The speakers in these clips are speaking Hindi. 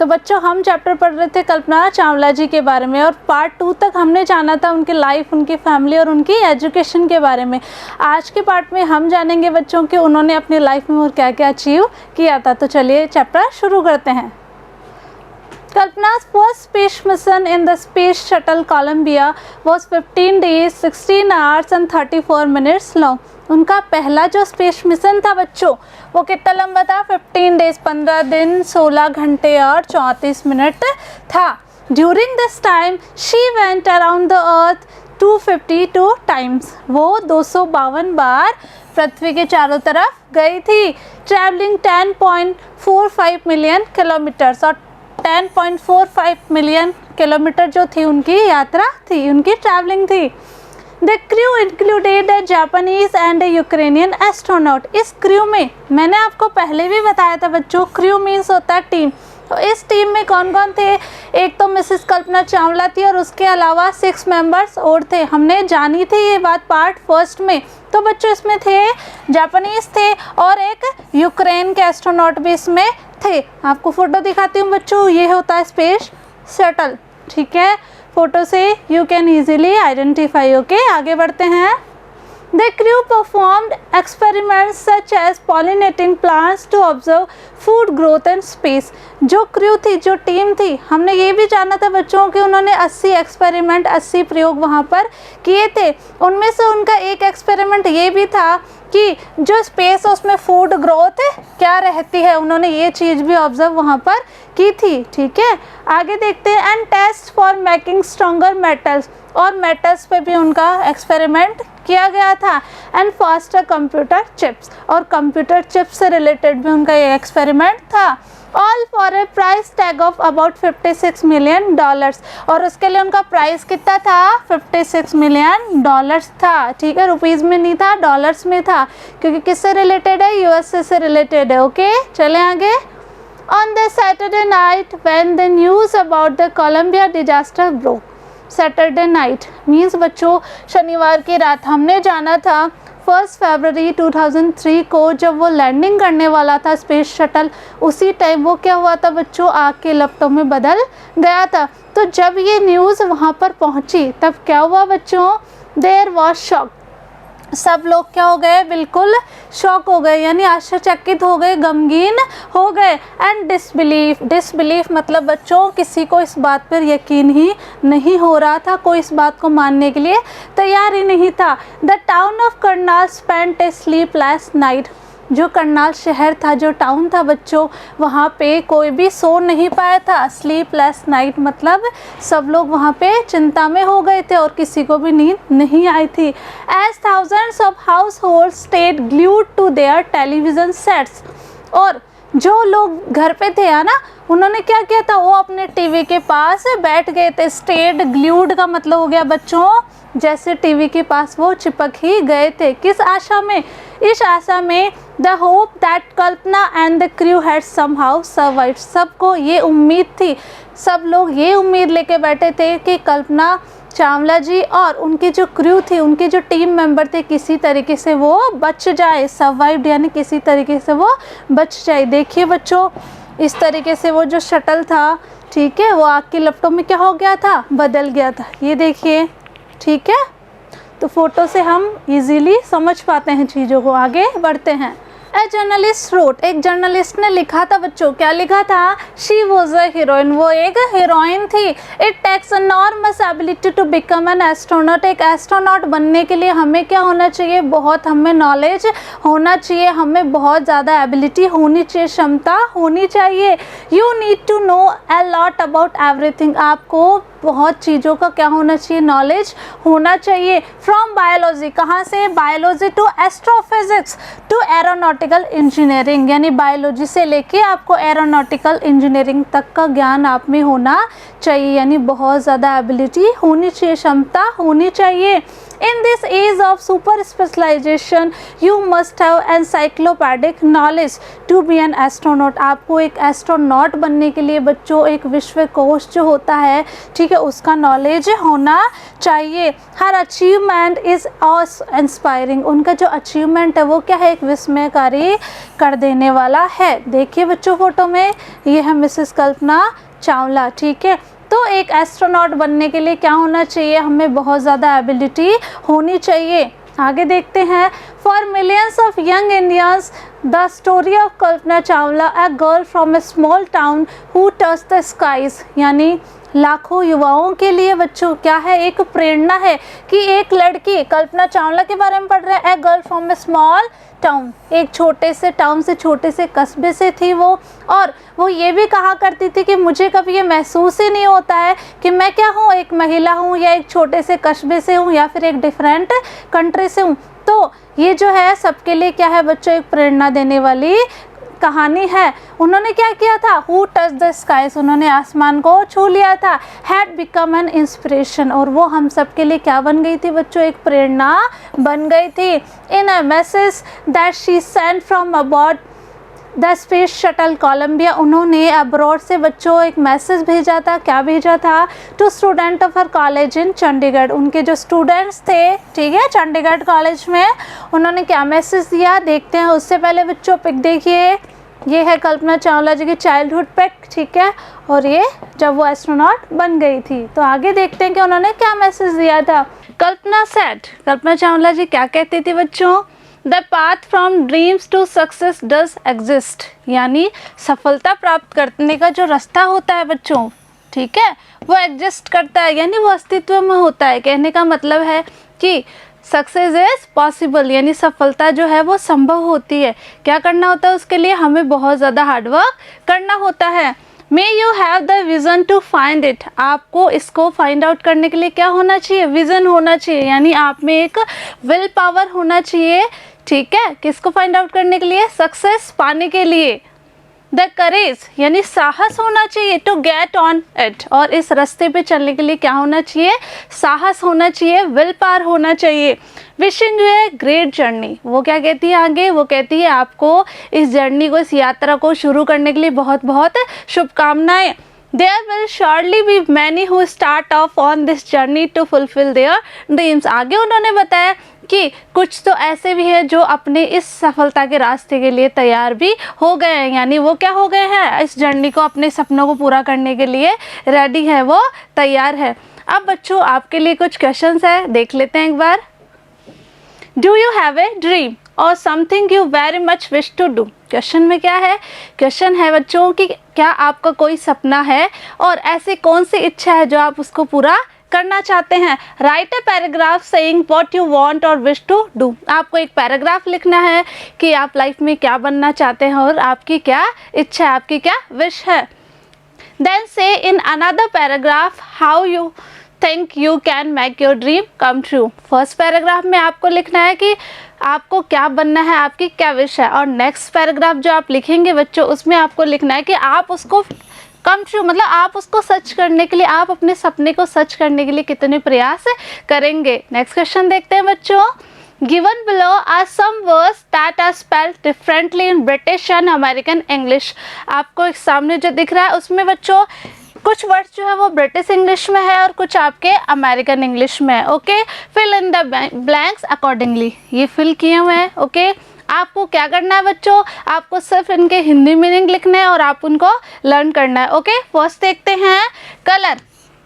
तो बच्चों हम चैप्टर पढ़ रहे थे कल्पना चावला जी के बारे में और पार्ट 2 तक हमने जाना था उनकी लाइफ, उनकी फैमिली और उनकी एजुकेशन के बारे में। आज के पार्ट में हम जानेंगे बच्चों कि उन्होंने अपनी लाइफ में और क्या क्या अचीव किया था। तो चलिए चैप्टर शुरू करते हैं। Kalpana's first space mission in the Space Shuttle Columbia was 15 days, 16 hours and 34 minutes long. उनका पहला जो स्पेस मिशन था बच्चों वो कितना लंबा था? 15 डेज, 15 दिन, 16 घंटे और 34 मिनट था। During this time she went around the earth 252 times. वो 252 बार पृथ्वी के चारों तरफ गई थी। Traveling 10.45 मिलियन किलोमीटर्स, और 10.45 मिलियन किलोमीटर जो थी उनकी यात्रा थी, उनकी ट्रैवलिंग थी। The crew included a Japanese and Ukrainian astronaut. इस क्रू में मैंने आपको पहले भी बताया था बच्चों, क्रू मीन्स होता है टीम। तो इस टीम में कौन कौन थे? एक तो मिसेस कल्पना चावला थी और उसके अलावा 6 मेंबर्स और थे। हमने जानी थी ये बात पार्ट फर्स्ट में। तो बच्चों इसमें थे जापानीज थे और एक यूक्रेन के एस्ट्रोनॉट भी इसमें थे। आपको फोटो दिखाती हूँ बच्चों, ये होता है स्पेस शटल, ठीक है। फोटो से you can easily identify. Okay, आगे बढ़ते हैं। The crew performed experiments such as pollinating plants to observe food growth in space. जो क्रू थी, जो टीम थी, हमने ये भी जाना था बच्चों कि उन्होंने 80 एक्सपेरिमेंट, 80 प्रयोग वहाँ पर किए थे। उनमें से उनका एक एक्सपेरिमेंट ये भी था कि जो स्पेस है उसमें फूड ग्रोथ क्या रहती है, उन्होंने ये चीज़ भी ऑब्जर्व वहाँ पर की थी, ठीक है। आगे देखते हैं। And test for making stronger metals, और मेटल्स पे भी उनका एक्सपेरिमेंट किया गया था। एंड फास्टर कंप्यूटर चिप्स, और कंप्यूटर चिप्स से रिलेटेड भी उनका ये एक्सपेरिमेंट था। All for a price tag of about $56 million, और उसके लिए उनका प्राइस कितना था? $56 मिलियन था, ठीक है। रुपीज़ में नहीं था, डॉलर्स में था, क्योंकि किससे रिलेटेड है? यूएसए से रिलेटेड है। ओके, चले आगे। On the Saturday night when the news about the Columbia disaster broke. Saturday night means बच्चों शनिवार की रात। हमने जाना था 1 फरवरी 2003 को, जब वो लैंडिंग करने वाला था स्पेस शटल, उसी टाइम वो क्या हुआ था बच्चों? आग के लपटों में बदल गया था। तो जब ये न्यूज़ वहाँ पर पहुँची तब क्या हुआ बच्चों? There was shock. सब लोग क्या हो गए? बिल्कुल शॉक हो गए, यानी आश्चर्यचकित हो गए, गमगीन हो गए। एंड डिसबिलीफ मतलब बच्चों किसी को इस बात पर यकीन ही नहीं हो रहा था, कोई इस बात को मानने के लिए तैयार ही नहीं था। The town of Karnal spent A sleepless night. जो करनाल शहर था, जो टाउन था बच्चों, वहाँ पे कोई भी सो नहीं पाया था। स्लीपलेस नाइट मतलब सब लोग वहाँ पे चिंता में हो गए थे और किसी को भी नींद नहीं आई थी। As thousands of household stayed glued to their television sets, और जो लोग घर पे थे है ना, उन्होंने क्या किया था? वो अपने टीवी के पास बैठ गए थे। स्टेड ग्लूड का मतलब हो गया बच्चों जैसे टीवी के पास वो चिपक ही गए थे। किस आशा में? इस आशा में the hope that Kalpana and the crew had somehow survived. सबको ये उम्मीद थी, सब लोग ये उम्मीद लेके बैठे थे कि कल्पना चावला जी और उनकी जो क्रू थी, उनके जो टीम मेंबर थे, किसी तरीके से वो बच जाए। सर्वाइव्ड यानी किसी तरीके से वो बच जाए। देखिए बच्चों, इस तरीके से वो जो शटल था, ठीक है, वो आग की लपटों में क्या हो गया था? बदल गया था। ये देखिए, ठीक है। तो फोटो से हम इजीली समझ पाते हैं चीज़ों को। आगे बढ़ते हैं। ए जर्नलिस्ट रोट, एक जर्नलिस्ट ने लिखा था बच्चों, क्या लिखा था? शी वॉज अ हीरोइन, वो एक हीरोइन थी। It takes enormous ability to become an astronaut. एक एस्ट्रोनॉट बनने के लिए हमें क्या होना चाहिए? बहुत हमें नॉलेज होना चाहिए, हमें बहुत ज़्यादा एबिलिटी होनी चाहिए, क्षमता होनी चाहिए। You need to know a lot about everything. आपको बहुत चीज़ों का क्या होना चाहिए? नॉलेज होना चाहिए। फ्रॉम बायोलॉजी, कहाँ से? Biology to astrophysics to aeronautical engineering, यानी बायोलॉजी से लेके आपको एरोनॉटिकल इंजीनियरिंग तक का ज्ञान आप में होना चाहिए, यानी बहुत ज़्यादा एबिलिटी होनी चाहिए, क्षमता होनी चाहिए। In this age of super specialization, you must have encyclopedic knowledge to be an astronaut. आपको एक एस्ट्रोनॉट बनने के लिए बच्चों एक विश्व कोश जो होता है, ठीक है, उसका नॉलेज होना चाहिए. हर अचीवमेंट इज़ इंस्पायरिंग. उनका जो अचीवमेंट है वो क्या है, एक विस्मयकारी कर देने वाला है. देखिए बच्चों फोटो में, ये है मिसेस कल्पना चावला, ठीक है. तो एक एस्ट्रोनॉट बनने के लिए क्या होना चाहिए, हमें बहुत ज़्यादा एबिलिटी होनी चाहिए. आगे देखते हैं. For millions of young Indians the story of Kalpana Chawla, a girl from a small town who touch the skies. यानी लाखों युवाओं के लिए बच्चों क्या है, एक प्रेरणा है कि एक लड़की, कल्पना चावला के बारे में पढ़ रहे हैं, a girl from a small town, एक छोटे से टाउन से, छोटे से कस्बे से थी वो. और वो ये भी कहा करती थी कि मुझे कभी ये महसूस ही नहीं होता है कि मैं क्या हूँ, एक महिला हूँ या एक छोटे से कस्बे से हूँ या फिर एक डिफरेंट कंट्री से हूँ. तो ये जो है सबके लिए क्या है बच्चों, एक प्रेरणा देने वाली कहानी है. उन्होंने क्या किया था, हु टच द स्काइज, उन्होंने आसमान को छू लिया था. हैड बिकम एन इंस्पिरेशन, और वो हम सब के लिए क्या बन गई थी बच्चों, एक प्रेरणा बन गई थी. In a message that she send from aboard the space shuttle Columbia, उन्होंने अब्रॉड से बच्चों एक मैसेज भेजा था. क्या भेजा था, to student of her college in Chandigarh. उनके जो स्टूडेंट्स थे, ठीक है, चंडीगढ़ कॉलेज में, उन्होंने क्या मैसेज दिया देखते हैं. उससे पहले बच्चों पिक देखिए, ये है कल्पना चावला जी की चाइल्डहुड पिक, ठीक है, और ये जब वो एस्ट्रोनॉट बन गई थी. तो आगे देखते हैं कि उन्होंने क्या मैसेज दिया था. कल्पना सेड, कल्पना चावला जी क्या कहती थी बच्चों, the path from dreams to success does exist. यानी सफलता प्राप्त करने का जो रास्ता होता है बच्चों, ठीक है, वो एग्जिस्ट करता है, यानी वो अस्तित्व में होता है. कहने का मतलब है कि सक्सेस इज़ पॉसिबल, यानी सफलता जो है वो संभव होती है. क्या करना होता है उसके लिए, हमें बहुत ज़्यादा हार्डवर्क करना होता है. May you have the vision to find it, आपको इसको फाइंड आउट करने के लिए क्या होना चाहिए, विज़न होना चाहिए, यानी आप में एक विल पावर होना चाहिए. ठीक है, किसको फाइंड आउट करने के लिए, सक्सेस पाने के लिए. द करेज, यानी साहस होना चाहिए, टू गेट ऑन इट, और इस रास्ते पे चलने के लिए क्या होना चाहिए, साहस होना चाहिए, विल पावर होना चाहिए. Wishing U a great journey, वो क्या कहती है आगे, वो कहती है आपको इस जर्नी को, इस यात्रा को शुरू करने के लिए बहुत बहुत शुभकामनाएं. There will surely be many who start off on this journey to fulfill their dreams. आगे उन्होंने बताया कि कुछ तो ऐसे भी हैं जो अपने इस सफलता के रास्ते के लिए तैयार भी हो गए हैं, यानी वो क्या हो गए हैं, इस जर्नी को, अपने सपनों को पूरा करने के लिए रेडी है, वो तैयार है. अब बच्चों आपके लिए कुछ क्वेश्चंस है, देख लेते हैं एक बार. Do you have a dream और something you very much wish to do. Question में क्या है, क्वेश्चन है बच्चों कि क्या आपका कोई सपना है और ऐसी कौन सी इच्छा है जो आप उसको पूरा करना चाहते हैं. Right a paragraph saying what you want और विश टू डू. आपको एक पैराग्राफ लिखना है कि आप लाइफ में क्या बनना चाहते हैं और आपकी क्या इच्छा है, आपकी क्या विश है. देन से in another paragraph how you think you can make your dream come true. First paragraph में आपको लिखना है कि आपको क्या बनना है, आपकी क्या विश है, और नेक्स्ट पैराग्राफ जो आप लिखेंगे बच्चों उसमें आपको लिखना है कि आप उसको कम ट्रू, मतलब आप उसको सच करने के लिए, आप अपने सपने को सच करने के लिए कितने प्रयास करेंगे. नेक्स्ट क्वेश्चन देखते हैं बच्चों. Given below are some words that are spelled differently in British and American English. आपको एक सामने जो दिख रहा है उसमें बच्चों कुछ वर्ड्स जो है वो ब्रिटिश इंग्लिश में है और कुछ आपके अमेरिकन इंग्लिश में है. Okay, fill in the blanks accordingly. ये फिल किए हुए हैं. ओके, आपको क्या करना है बच्चों, आपको सिर्फ इनके हिंदी मीनिंग लिखना है और आप उनको लर्न करना है. ओके, फर्स्ट देखते हैं कलर.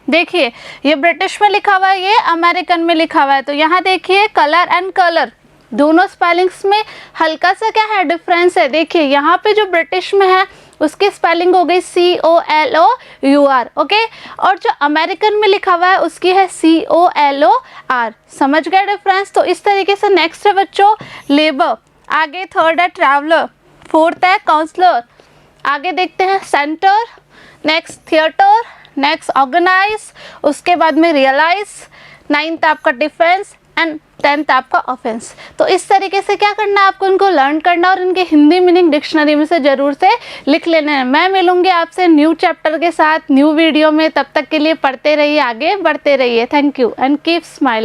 देखिए ये ब्रिटिश में लिखा हुआ है, ये अमेरिकन में लिखा हुआ है. तो यहाँ देखिए कलर एंड कलर दोनों स्पेलिंग्स में हल्का सा क्या है, डिफरेंस है. देखिए यहाँ पे जो ब्रिटिश में है उसकी स्पेलिंग हो गई COLOUR. ओके, और जो अमेरिकन में लिखा हुआ है उसकी है COLOR. समझ गए डिफरेंस. तो इस तरीके से नेक्स्ट है बच्चों लेबर. आगे थर्ड है ट्रैवलर. फोर्थ है काउंसलर. आगे देखते हैं centre. Next theatre. Next organise. उसके बाद में रियलाइज. नाइन्थ आपका डिफेंस एंड 10th आपका ऑफेंस. तो इस तरीके से क्या करना है, आपको इनको लर्न करना और इनके हिंदी मीनिंग डिक्शनरी में से ज़रूर से लिख लेना है. मैं मिलूंगी आपसे न्यू चैप्टर के साथ न्यू वीडियो में. तब तक के लिए पढ़ते रहिए, आगे बढ़ते रहिए. Thank you and keep smiling.